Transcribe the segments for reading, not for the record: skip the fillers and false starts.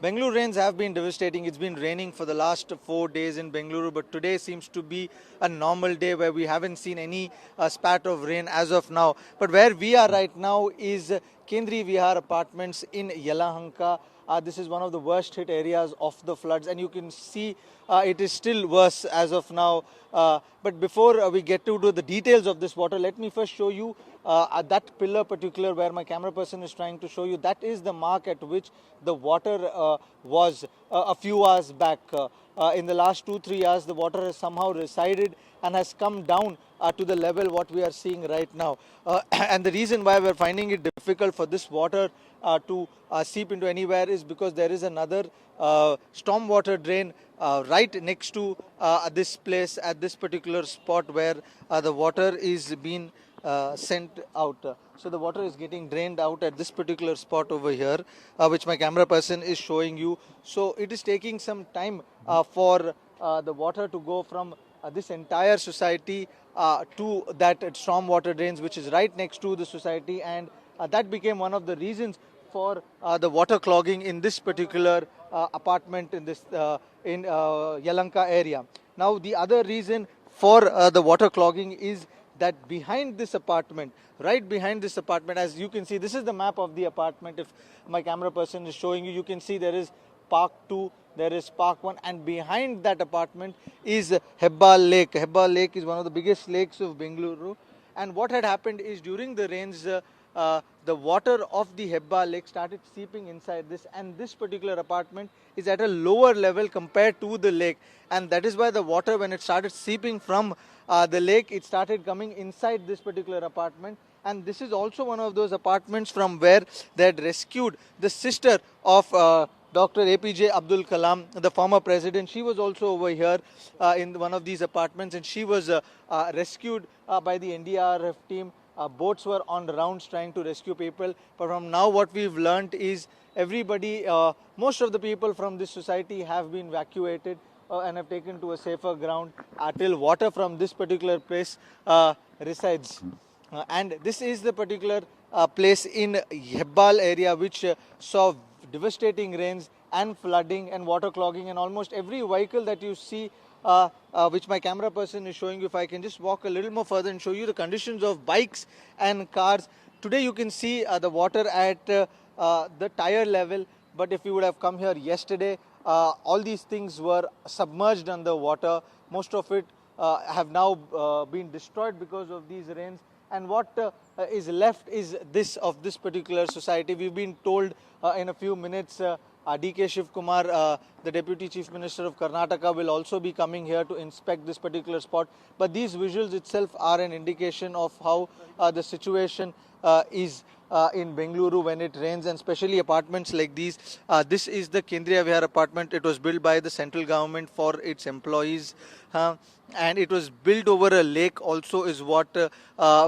Bengaluru rains have been devastating. It's been raining for the last 4 days in Bengaluru, but today seems to be a normal day where we haven't seen any spat of rain as of now. But where we are right now is Kendriya Vihar apartments in Yelahanka. This is one of the worst hit areas of the floods, and you can see it is still worse as of now. But before we get to the details of this water, let me first show you that pillar particular where my camera person is trying to show you. That is the mark at which the water was a few hours back. In the last 2-3 hours, the water has somehow resided and has come down to the level what we are seeing right now. And the reason why we're finding it difficult for this water to seep into anywhere is because there is another stormwater drain right next to this place at this particular spot where the water is being sent out. So the water is getting drained out at this particular spot over here, which my camera person is showing you. So it is taking some time for the water to go from this entire society to that stormwater drains, which is right next to the society, and that became one of the reasons for the water clogging in this particular apartment in this in Yelahanka area. Now the other reason for the water clogging is that behind this apartment, right behind this apartment, as you can see, this is the map of the apartment. If my camera person is showing you, you can see there is Park 2, there is Park 1, and behind that apartment is Hebbal Lake. Hebbal Lake is one of the biggest lakes of Bengaluru. And what had happened is during the rains, the water of the Hebbal Lake started seeping inside this, and this particular apartment is at a lower level compared to the lake, and that is why the water, when it started seeping from the lake, it started coming inside this particular apartment. And this is also one of those apartments from where they had rescued the sister of Dr. APJ Abdul Kalam, the former president. She was also over here in one of these apartments, and she was rescued by the NDRF team. Boats were on rounds trying to rescue people. But from now what we've learned is everybody, most of the people from this society have been evacuated and have taken to a safer ground till water from this particular place resides. And this is the particular place in Hebbal area which saw devastating rains and flooding and water clogging, and almost every vehicle that you see, which my camera person is showing you. If I can just walk a little more further and show you the conditions of bikes and cars. Today you can see the water at the tire level, but if you would have come here yesterday, all these things were submerged under water. Most of it have now been destroyed because of these rains. And what is left is this of this particular society. We've been told in a few minutes DK Shiv Kumar, the Deputy Chief Minister of Karnataka, will also be coming here to inspect this particular spot. But these visuals itself are an indication of how the situation is in Bengaluru when it rains, and especially apartments like these. This is the Kendriya Vihar apartment. It was built by the central government for its employees. And it was built over a lake also, is what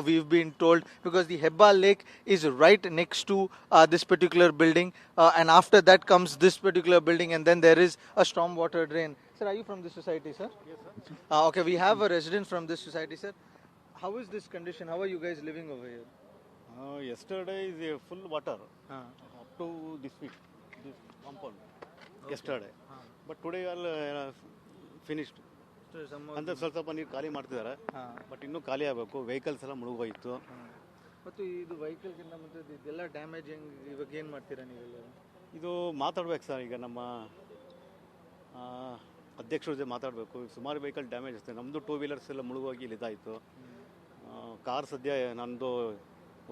we've been told, because the Hebbal Lake is right next to this particular building, and after that comes this particular building, and then there is a stormwater drain. Sir, are you from this society, sir? Yes, sir. Okay, we have a resident from this society, sir. How is this condition? How are you guys living over here? Yesterday is a full water up to this week, this compound. Okay. Yesterday, but today all finished. ಅಂದ್ರೆ ಸ್ವಲ್ಪ ನೀರು ಖಾಲಿ ಮಾಡ್ತಿದ್ದಾರೆ, but ಇನ್ನೂ ಖಾಲಿ ಆಗಬೇಕು. Vehicles ಎಲ್ಲ ಮುಳುಗೋಯ್ತು. ಮತ್ತು ಇದು ವೆಹಿಕಲ್ಗಿಂತ ಮತ್ತೆ ಇದೆಲ್ಲ ಡ್ಯಾಮೇಜ್ ಇವಾಗ ಏನು ಮಾಡ್ತೀರಾ ನೀವೆಲ್ಲ? ಇದು ಮಾತಾಡ್ಬೇಕು ಸರ್, ಈಗ ನಮ್ಮ ಅಧ್ಯಕ್ಷರ ಜೊತೆ ಮಾತಾಡಬೇಕು. ಸುಮಾರು ವೆಹಿಕಲ್ ಡ್ಯಾಮೇಜ್ ಇರ್ತದೆ. ನಮ್ಮದು 2 ವೀಲರ್ಸ್ ಎಲ್ಲ ಮುಳುಗೋಗಿ ಇದಾಯಿತು. ಕಾರ್ ಸದ್ಯ ನಂದು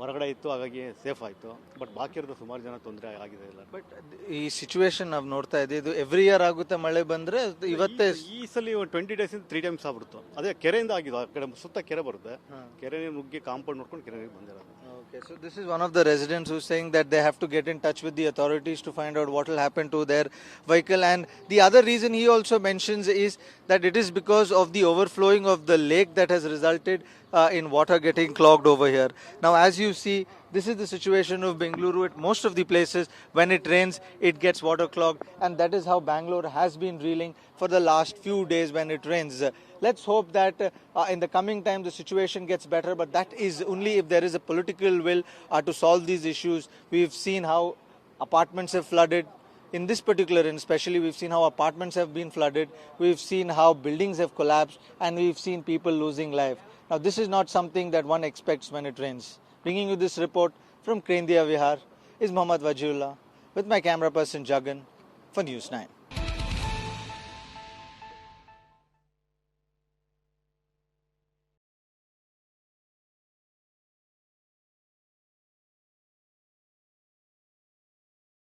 ಹೊರಗಡೆ ಇತ್ತು, ಹಾಗಾಗಿ ಸೇಫ್ ಆಯಿತು. ಬಟ್ ಬಾಕಿ ಇರೋದು ಸುಮಾರು ಜನ ತೊಂದರೆ ಆಗಿದೆ ಇಲ್ಲ. ಬಟ್ ಈ ಸಿಚುವೇಶನ್ ನಾವು ನೋಡ್ತಾ ಇದ್ದೀವಿ, ಇದು ಎವ್ರಿ ಇಯರ್ ಆಗುತ್ತೆ ಮಳೆ ಬಂದರೆ. ಇವತ್ತೇ ಈ ಸಲ 20 days 3 times ಆಗ್ಬಿಡ್ತು. ಅದೇ ಕೆರೆಯಿಂದ ಆಗಿದ್ದು. ಆ ಕಡೆ ಸುತ್ತ ಕೆರೆ ಬರುತ್ತೆ, ಕೆರೆ ನುಗ್ಗಿ ಕಾಂಪೌಂಡ್ ನೋಡ್ಕೊಂಡು ಕೆರೆ ಬಂದಿರೋದು. Okay, so this is one of the residents who's saying that they have to get in touch with the authorities to find out what will happen to their vehicle. And the other reason he also mentions is that it is because of the overflowing of the lake that has resulted in water getting clogged over here. Now, as you see, this is the situation of Bengaluru. At most of the places, when it rains, it gets water clogged, and that is how Bangalore has been reeling for the last few days when it rains. Let's hope that in the coming time the situation gets better, but that is only if there is a political will to solve these issues. We've seen how apartments have flooded, in this particular rain especially, we've seen how apartments have been flooded, we've seen how buildings have collapsed, and we've seen people losing life. Now, this is not something that one expects when it rains. Bringing you this report from Kendriya Vihar is Mohammad Wajiullah with my camera person Jagan for News 9.